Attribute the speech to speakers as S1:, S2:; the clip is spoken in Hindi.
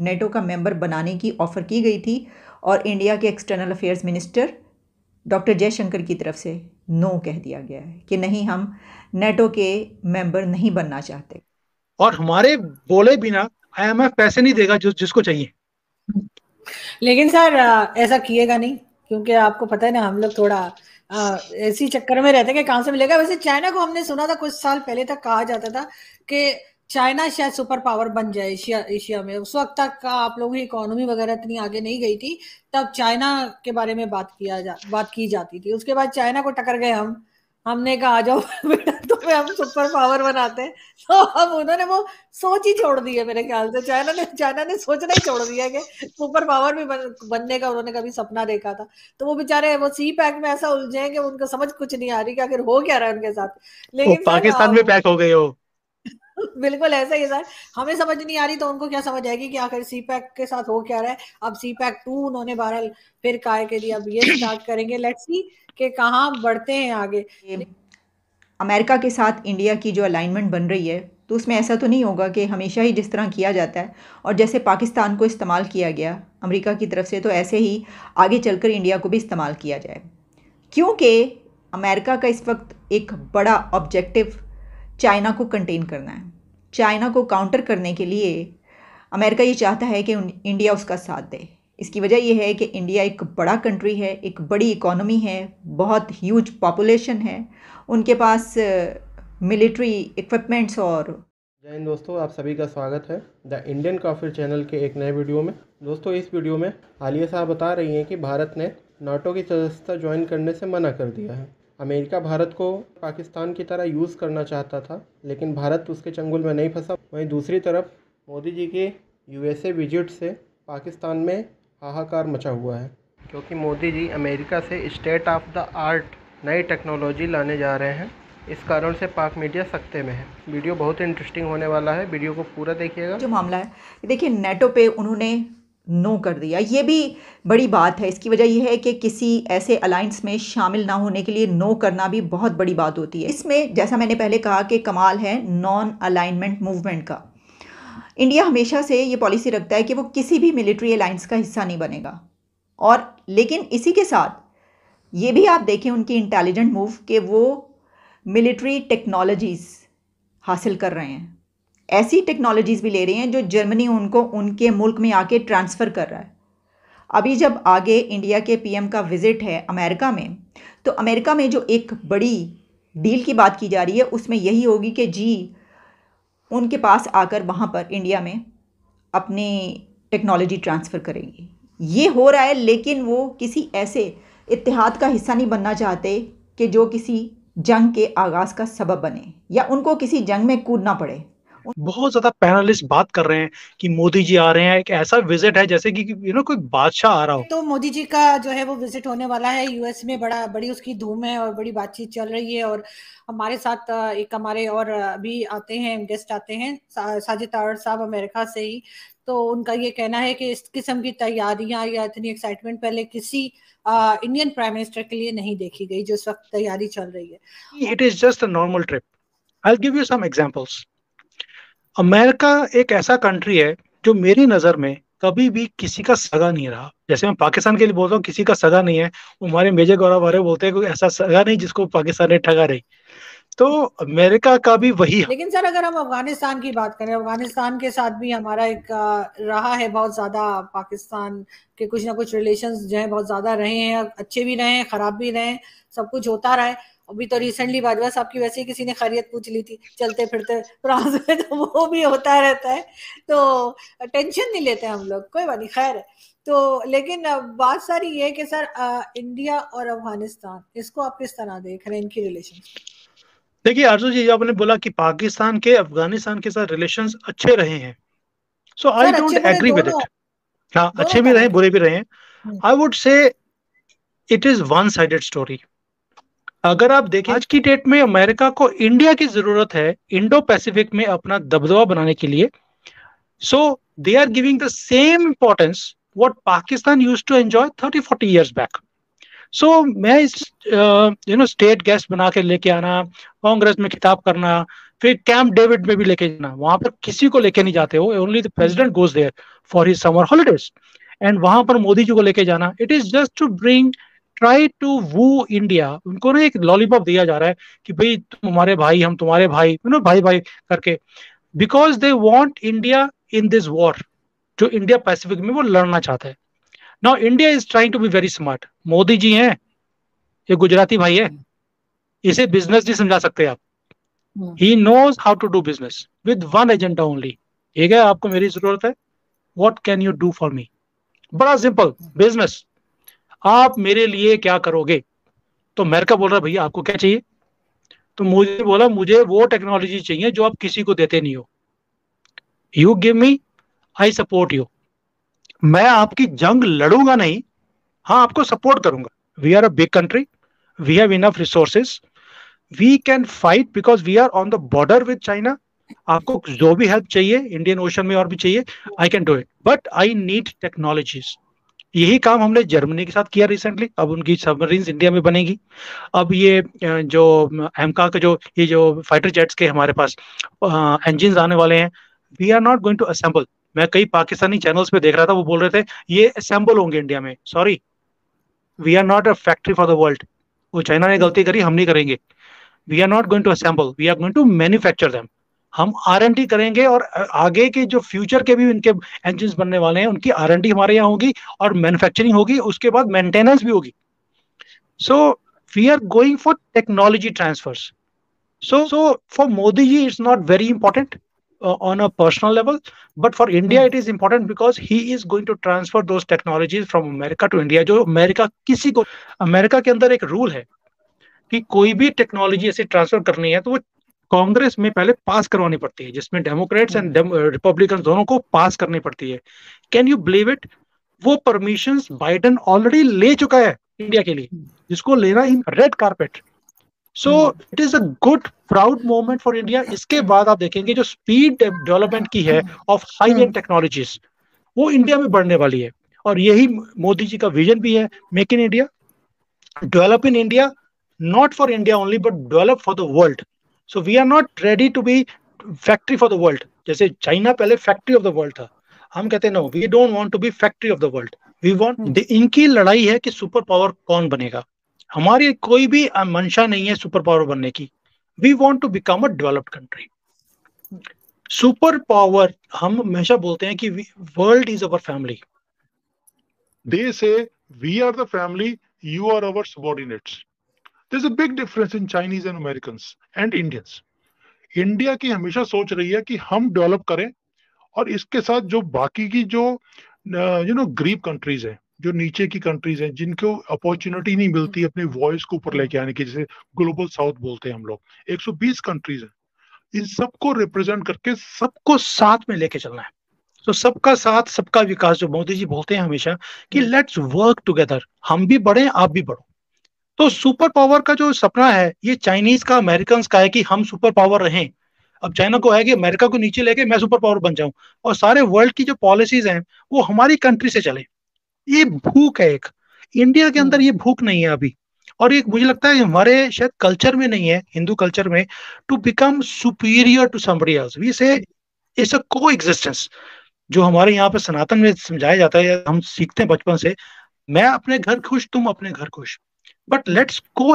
S1: नेटो का मेंबर बनाने की ऑफर की गई थी और इंडिया के external affairs minister doctor Jaishankar की तरफ से नो कह दिया गया है कि नहीं, हम नेटो के मेंबर नहीं बनना चाहते।
S2: और हमारे बोले बिना आईएमएफ पैसे नहीं देगा जो जिसको चाहिए।
S3: लेकिन सर ऐसा किएगा नहीं, क्योंकि आपको पता है ना हम लोग थोड़ा ऐसी चक्कर में रहते हैं कि कहाँ से मिलेगा। वैसे चाइना को हमने सुना था कुछ साल पहले तक कहा जाता था कि चाइना शायद सुपर पावर बन जाए एशिया में। उस वक्त तक का आप लोगों की इकोनॉमी वगैरह इतनी आगे नहीं गई थी, तब चाइना के बारे में बात की जाती थी। उसके बाद चाइना को टक्कर गए हमने कहा आ जाओ बेटा तुम्हें हम सुपर पावर बनाते हैं। तो अब उन्होंने वो सोच ही छोड़ दी है मेरे ख्याल से। चाइना ने सोचना ही छोड़ दिया कि सुपर पावर भी बनने का उन्होंने कभी सपना देखा था। तो वो बेचारे वो सी पैक में ऐसा उलझे हैं कि उनको समझ कुछ नहीं आ रही कि आखिर हो क्या रहा है उनके साथ।
S2: वो
S3: लेकिन सर
S2: पाकिस्तान में पैक हो गए हो।
S3: बिल्कुल ऐसा ही है सर। हमें समझ नहीं आ रही तो उनको क्या समझ आएगी कि आखिर सी पैक के साथ हो क्या रहा है। अब सी पैक 2 उन्होंने बहरहाल फिर काय के दिया, अब ये स्टार्ट करेंगे। लेट्स सी कि कहाँ बढ़ते हैं आगे।
S1: अमेरिका के साथ इंडिया की जो अलाइनमेंट बन रही है, तो उसमें ऐसा तो नहीं होगा कि हमेशा ही जिस तरह किया जाता है और जैसे पाकिस्तान को इस्तेमाल किया गया अमेरिका की तरफ से, तो ऐसे ही आगे चलकर इंडिया को भी इस्तेमाल किया जाए। क्योंकि अमेरिका का इस वक्त एक बड़ा ऑब्जेक्टिव चाइना को कंटेन करना है। चाइना को काउंटर करने के लिए अमेरिका ये चाहता है कि इंडिया उसका साथ दे। इसकी वजह यह है कि इंडिया एक बड़ा कंट्री है, एक बड़ी इकोनॉमी है, बहुत ह्यूज पॉपुलेशन है, उनके पास मिलिट्री इक्विपमेंट्स। और
S4: जय हिंद दोस्तों, आप सभी का स्वागत है द इंडियन काफिर चैनल के एक नए वीडियो में। दोस्तों, इस वीडियो में आलिया साहब बता रही हैं कि भारत ने नाटो की सदस्यता ज्वाइन करने से मना कर दिया है। अमेरिका भारत को पाकिस्तान की तरह यूज़ करना चाहता था, लेकिन भारत उसके चंगुल में नहीं फंसा। वहीं दूसरी तरफ मोदी जी के यूएसए विजिट से पाकिस्तान में हाहाकार मचा हुआ है, क्योंकि मोदी जी अमेरिका से स्टेट ऑफ द आर्ट नई टेक्नोलॉजी लाने जा रहे हैं। इस कारण से पाक मीडिया सख्ते में है। वीडियो बहुत इंटरेस्टिंग होने वाला है, वीडियो को पूरा देखिएगा।
S1: जो मामला है, देखिए, नेटो पे उन्होंने नो कर दिया, ये भी बड़ी बात है। इसकी वजह यह है कि किसी ऐसे अलायंस में शामिल ना होने के लिए नो करना भी बहुत बड़ी बात होती है। इसमें जैसा मैंने पहले कहा कि कमाल है नॉन अलाइनमेंट मूवमेंट का। इंडिया हमेशा से ये पॉलिसी रखता है कि वो किसी भी मिलिट्री अलायंस का हिस्सा नहीं बनेगा। और लेकिन इसी के साथ ये भी आप देखें उनकी इंटेलिजेंट मूव कि वो मिलिट्री टेक्नोलॉजीज़ हासिल कर रहे हैं। ऐसी टेक्नोलॉजीज़ भी ले रहे हैं जो जर्मनी उनको उनके मुल्क में आके ट्रांसफ़र कर रहा है। अभी जब आगे इंडिया के पीएम का विज़िट है अमेरिका में, तो अमेरिका में जो एक बड़ी डील की बात की जा रही है उसमें यही होगी कि जी उनके पास आकर वहाँ पर इंडिया में अपनी टेक्नोलॉजी ट्रांसफ़र करेगी। ये हो रहा है, लेकिन वो किसी ऐसे इत्तेहाद का हिस्सा नहीं बनना चाहते कि जो किसी जंग के आगाज़ का सबब बने या उनको किसी जंग में कूदना पड़े।
S2: बहुत ज्यादा पैनलिस्ट बात कर रहे हैं कि मोदी जी आ रहे हैं, एक ऐसा विजिट है जैसे कि कोई बादशाह आ रहा हो।
S3: तो मोदी जी का जो है वो विजिट होने वाला है यूएस में। बड़ी उसकी धूम है और बड़ी बातचीत चल रही है। और हमारे साथ एक हमारे और अभी आते हैं गेस्ट आते हैं साजिद तारड़ साहब अमेरिका से ही। तो उनका ये कहना है कि इस किस्म की तैयारियां या इतनी एक्साइटमेंट पहले किसी इंडियन प्राइम मिनिस्टर के लिए नहीं देखी गई जो इस वक्त तैयारी चल रही है।
S2: It is just a normal trip. I will give you some examples. America एक ऐसा कंट्री है जो मेरी नजर में कभी भी किसी का सगा नहीं रहा। जैसे मैं पाकिस्तान के लिए बोलता हूँ किसी का सगा नहीं है, हमारे मेजर गौरव वाले बोलते हैं कोई ऐसा सगा नहीं जिसको पाकिस्तान ने ठगा नहीं। तो अमेरिका का भी वही है।
S3: लेकिन सर अगर हम अफगानिस्तान की बात करें, अफगानिस्तान के साथ भी हमारा एक रहा है बहुत ज्यादा। पाकिस्तान के कुछ ना कुछ रिलेशंस जो है बहुत ज्यादा रहे हैं, अच्छे भी रहे हैं खराब भी रहे हैं, सब कुछ होता रहा है। अभी तो रिसेंटली बाजवा साहब की वैसे ही किसी ने खैरियत पूछ ली थी चलते फिरते फ्रांस में, तो वो भी होता रहता है। तो टेंशन नहीं लेते हम लोग, कोई बात नहीं, खैर है। तो लेकिन बात सारी ये है कि सर इंडिया और अफगानिस्तान, इसको आप किस तरह देख रहे हैं इनकी रिलेशन?
S2: देखिए अर्जुन जी, आपने बोला कि पाकिस्तान के अफगानिस्तान के साथ रिलेशंस अच्छे रहे हैं, so I don't agree with it. हाँ, अच्छे भी रहे बुरे भी रहे। I would say it is one sided story. अगर आप देखें आज की डेट में अमेरिका को इंडिया की जरूरत है इंडो पैसिफिक में अपना दबदबा बनाने के लिए। So they are giving the same importance what Pakistan used to enjoy 30-40 years back. So मैं इस स्टेट गेस्ट बना के लेके आना, कांग्रेस में खिताब करना, फिर कैंप डेविड में भी लेके जाना, वहां पर किसी को लेके नहीं जाते हो, only the president goes there for his summer holidays, and वहां पर मोदी जी को लेके जाना, it is just to bring, try to woo India. उनको ना एक लॉलीपॉप दिया जा रहा है कि भाई तुम हमारे भाई, हम तुम्हारे भाई, भाई भाई करके, because they want India in this war, जो इंडिया पैसिफिक में वो लड़ना चाहता है। Now India is trying to be very smart. Modi ji हैं, ये गुजराती भाई है, इसे बिजनेस नहीं समझा सकते आप। He knows how to do business with one agenda only, ठीक है, आपको मेरी जरूरत है, what can you do for me, बड़ा सिंपल बिजनेस, आप मेरे लिए क्या करोगे। तो अमेरिका बोल रहा है भैया आपको क्या चाहिए, तो मुझे बोला मुझे वो टेक्नोलॉजी चाहिए जो आप किसी को देते नहीं हो, you give me, I support you. मैं आपकी जंग लड़ूंगा नहीं, हाँ आपको सपोर्ट करूंगा। We are a big country, we have enough resources, we can fight because we are on the border with China. आपको जो भी हेल्प चाहिए इंडियन ओशन में और भी चाहिए, I can do it, but I need technologies. यही काम हमने जर्मनी के साथ किया रिसेंटली, अब उनकी सबमरीन्स इंडिया में बनेगी। अब ये जो एमका के जो ये जो फाइटर जेट्स के हमारे पास इंजन आने वाले हैं, we are not going to assemble. मैं कई पाकिस्तानी चैनल्स पे देख रहा था, वो बोल रहे थे ये असेंबल होंगे इंडिया में। Sorry, we are not a factory for the world. वो चाइना ने गलती करी, हम नहीं करेंगे। We are not going to assemble, we are going to manufacture them. हम R&D करेंगे और आगे के जो फ्यूचर के भी इनके इंजन बनने वाले हैं उनकी R&D हमारे यहाँ होगी और मैन्युफैक्चरिंग होगी, उसके बाद मेंटेनेंस भी होगी। So we are going for technology transfers. So for Modi ji, it's not very important on a personal level, but for India it is important because he is going to transfer those technologies from America to India. जो अमेरिका किसी को, अमेरिका के अंदर एक रूल है कि कोई भी टेक्नोलॉजी ऐसे ट्रांसफर करनी है तो वो कांग्रेस में पहले पास करवानी पड़ती है, जिसमें डेमोक्रेट्स एंड रिपब्लिकन दोनों को पास करनी पड़ती है। कैन यू बिलीव इट, वो परमिशंस बाइडेन ऑलरेडी ले चुका है इंडिया के लिए, जिसको लेना in red carpet. So it is a good proud moment for India. इसके बाद आप देखेंगे जो स्पीड डेवलपमेंट की है ऑफ हाई एंड टेक्नोलॉजीज, वो इंडिया में बढ़ने वाली है। और यही मोदी जी का विजन भी है, make in India, develop in India, not for India only but develop for the world. So we are not ready to be factory for the world. जैसे चाइना पहले फैक्ट्री ऑफ द वर्ल्ड था, हम कहते हैं no, we don't want to be factory of the world, we want. इनकी लड़ाई है कि सुपर पावर कौन बनेगा। हमारी कोई भी मंशा नहीं है सुपर पावर बनने की, we want to become a developed country. Super power, हम हमेशा बोलते हैं कि world is our family,
S5: they say we are the family, you are our subordinates. There's a big difference in Chinese and Americans and Indians. India की हमेशा सोच रही है कि हम डेवलप करें और इसके साथ जो बाकी की जो गरीब कंट्रीज हैं, जो नीचे की कंट्रीज हैं, जिनको अपॉर्चुनिटी नहीं मिलती अपनी वॉइस को ऊपर लेके आने की, जैसे ग्लोबल साउथ बोलते हैं हम लोग, 120 कंट्रीज हैं, इन सबको रिप्रेजेंट करके सबको साथ में लेके चलना है। तो सबका साथ सबका विकास, जो मोदी जी बोलते हैं हमेशा कि लेट्स वर्क टुगेदर, हम भी बढ़े आप भी बढ़ो। तो सुपर पावर का जो सपना है, ये चाइनीज का, अमेरिकन का है कि हम सुपर पावर रहें। अब चाइना को है कि अमेरिका को नीचे लेके मैं सुपर पावर बन जाऊं, और सारे वर्ल्ड की जो पॉलिसीज हैं वो हमारी कंट्री से चले। ये भूख है एक, इंडिया के अंदर ये भूख नहीं है अभी। और एक मुझे लगता है हमारे शायद कल्चर में नहीं है, हिंदू कल्चर में, to become superior to somebody else. We say it's a coexistence, जो हमारे यहाँ पे सनातन में समझाया जाता है, हम सीखते हैं बचपन से, मैं अपने घर खुश तुम अपने घर खुश, बट लेट्स को